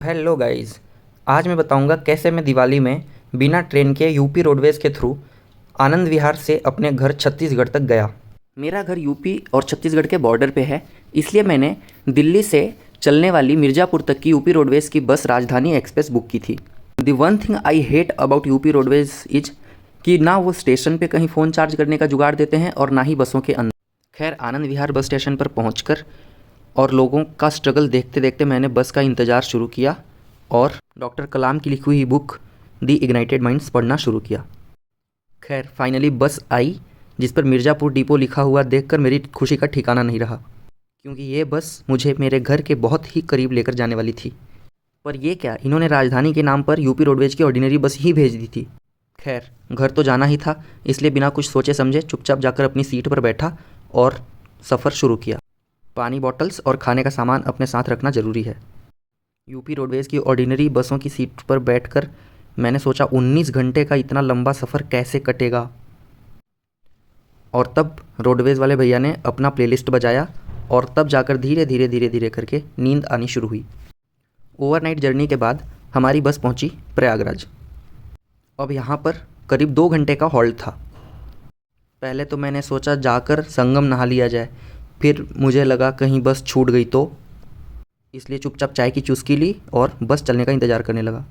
Hello guys. आज मैं बताऊंगा कैसे मैं दिवाली में बिना ट्रेन के यूपी रोडवेज़ के थ्रू आनंद विहार से अपने घर छत्तीसगढ़ तक गया। मेरा घर यूपी और छत्तीसगढ़ के बॉर्डर पे है, इसलिए मैंने दिल्ली से चलने वाली मिर्ज़ापुर तक की यूपी रोडवेज़ की बस राजधानी एक्सप्रेस बुक की थी। The one thing I hate about UP roadways is कि ना वो स्टेशन पे कहीं फ़ोन चार्ज करने का जुगाड़ देते हैं और ना ही बसों के अंदर। खैर, आनंद विहार बस स्टेशन पर पहुँचकर और लोगों का स्ट्रगल देखते देखते मैंने बस का इंतज़ार शुरू किया और डॉक्टर कलाम की लिखी हुई बुक दी इग्नाइटेड माइंड्स पढ़ना शुरू किया। खैर, फाइनली बस आई जिस पर मिर्ज़ापुर डिपो लिखा हुआ देखकर मेरी खुशी का ठिकाना नहीं रहा, क्योंकि ये बस मुझे मेरे घर के बहुत ही करीब लेकर जाने वाली थी। पर ये क्या, इन्होंने राजधानी के नाम पर यूपी रोडवेज की ऑर्डिनरी बस ही भेज दी थी। खैर, घर तो जाना ही था, इसलिए बिना कुछ सोचे समझे चुपचाप जाकर अपनी सीट पर बैठा और सफ़र शुरू किया। पानी बॉटल्स और खाने का सामान अपने साथ रखना ज़रूरी है। यूपी रोडवेज़ की ऑर्डिनरी बसों की सीट पर बैठकर मैंने सोचा 19 घंटे का इतना लंबा सफ़र कैसे कटेगा। और तब रोडवेज़ वाले भैया ने अपना प्लेलिस्ट बजाया और तब जाकर धीरे धीरे धीरे धीरे करके नींद आनी शुरू हुई। ओवरनाइट जर्नी के बाद हमारी बस पहुंची प्रयागराज। अब यहाँ पर करीब 2 घंटे का हॉल्ट था। पहले तो मैंने सोचा जाकर संगम नहा लिया जाए, फिर मुझे लगा कहीं बस छूट गई तो, इसलिए चुपचाप चाय की चुस्की ली और बस चलने का इंतज़ार करने लगा।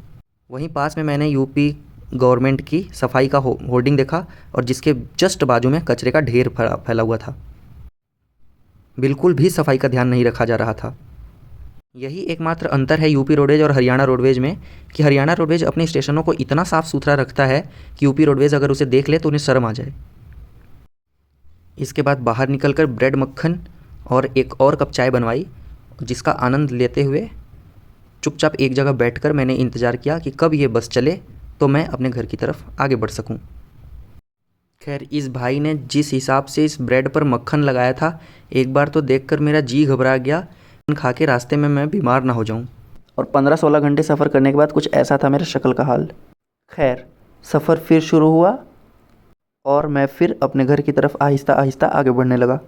वहीं पास में मैंने यूपी गवर्नमेंट की सफाई का होर्डिंग देखा और जिसके जस्ट बाजू में कचरे का ढेर फैला हुआ था। बिल्कुल भी सफाई का ध्यान नहीं रखा जा रहा था। यही एकमात्र अंतर है यूपी रोडवेज और हरियाणा रोडवेज में कि हरियाणा रोडवेज अपने स्टेशनों को इतना साफ़ सुथरा रखता है कि यूपी रोडवेज अगर उसे देख ले तो उन्हें शर्म आ जाए। इसके बाद बाहर निकलकर ब्रेड मक्खन और एक और कप चाय बनवाई, जिसका आनंद लेते हुए चुपचाप एक जगह बैठकर मैंने इंतज़ार किया कि कब ये बस चले तो मैं अपने घर की तरफ आगे बढ़ सकूं। खैर, इस भाई ने जिस हिसाब से इस ब्रेड पर मक्खन लगाया था, एक बार तो देखकर मेरा जी घबरा गया खा के रास्ते में मैं बीमार ना हो जाऊं। और 15-16 घंटे सफ़र करने के बाद कुछ ऐसा था मेरा शक्ल का हाल। खैर, सफ़र फिर शुरू हुआ और मैं फिर अपने घर की तरफ आहिस्ता आहिस्ता आगे बढ़ने लगा।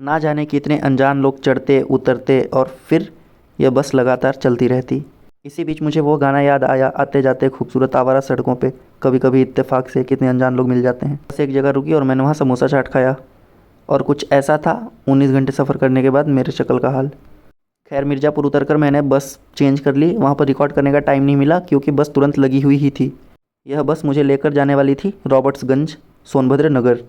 ना जाने कितने अनजान लोग चढ़ते उतरते और फिर यह बस लगातार चलती रहती। इसी बीच मुझे वो गाना याद आया, आते जाते खूबसूरत आवारा सड़कों पे कभी कभी इत्तेफाक से कितने अनजान लोग मिल जाते हैं। बस एक जगह रुकी और मैंने वहाँ समोसा चाट खाया और कुछ ऐसा था 19 घंटे सफ़र करने के बाद मेरे शक्ल का हाल। खैर, मिर्ज़ापुर उतरकर मैंने बस चेंज कर ली। वहाँ पर रिकॉर्ड करने का टाइम नहीं मिला क्योंकि बस तुरंत लगी हुई ही थी। यह बस मुझे लेकर जाने वाली थी रॉबर्ट्सगंज, सोनभद्र नगर।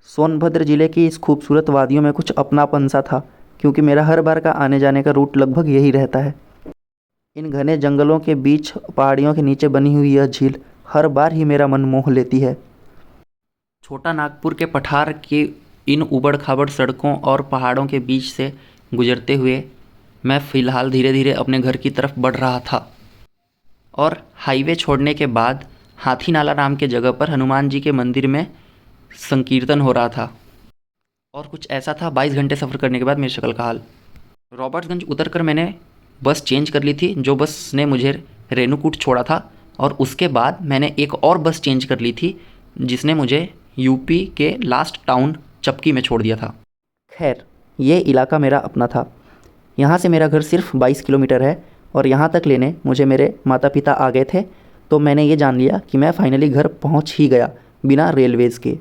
सोनभद्र ज़िले की इस खूबसूरत वादियों में कुछ अपनापन सा था, क्योंकि मेरा हर बार का आने जाने का रूट लगभग यही रहता है। इन घने जंगलों के बीच पहाड़ियों के नीचे बनी हुई यह झील हर बार ही मेरा मन मोह लेती है। छोटा नागपुर के पठार की इन उबड़ खाबड़ सड़कों और पहाड़ों के बीच से गुजरते हुए मैं फ़िलहाल धीरे धीरे अपने घर की तरफ बढ़ रहा था। और हाईवे छोड़ने के बाद हाथी नाला नाम के जगह पर हनुमान जी के मंदिर में संकीर्तन हो रहा था। और कुछ ऐसा था 22 घंटे सफ़र करने के बाद मेरी शक्ल का हाल। रॉबर्ट्सगंज उतरकर मैंने बस चेंज कर ली थी, जो बस ने मुझे रेणुकूट छोड़ा था, और उसके बाद मैंने एक और बस चेंज कर ली थी जिसने मुझे यूपी के लास्ट टाउन चपकी में छोड़ दिया था। खैर, ये इलाका मेरा अपना था। यहाँ से मेरा घर सिर्फ 22 किलोमीटर है और यहाँ तक लेने मुझे मेरे माता पिता आ गए थे, तो मैंने ये जान लिया कि मैं फाइनली घर पहुँच ही गया बिना रेलवेज़ के।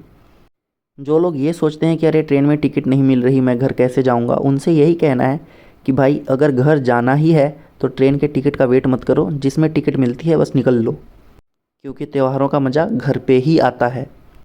जो लोग ये सोचते हैं कि अरे ट्रेन में टिकट नहीं मिल रही, मैं घर कैसे जाऊँगा, उनसे यही कहना है कि भाई अगर घर जाना ही है तो ट्रेन के टिकट का वेट मत करो, जिसमें टिकट मिलती है बस निकल लो, क्योंकि त्योहारों का मज़ा घर पे ही आता है।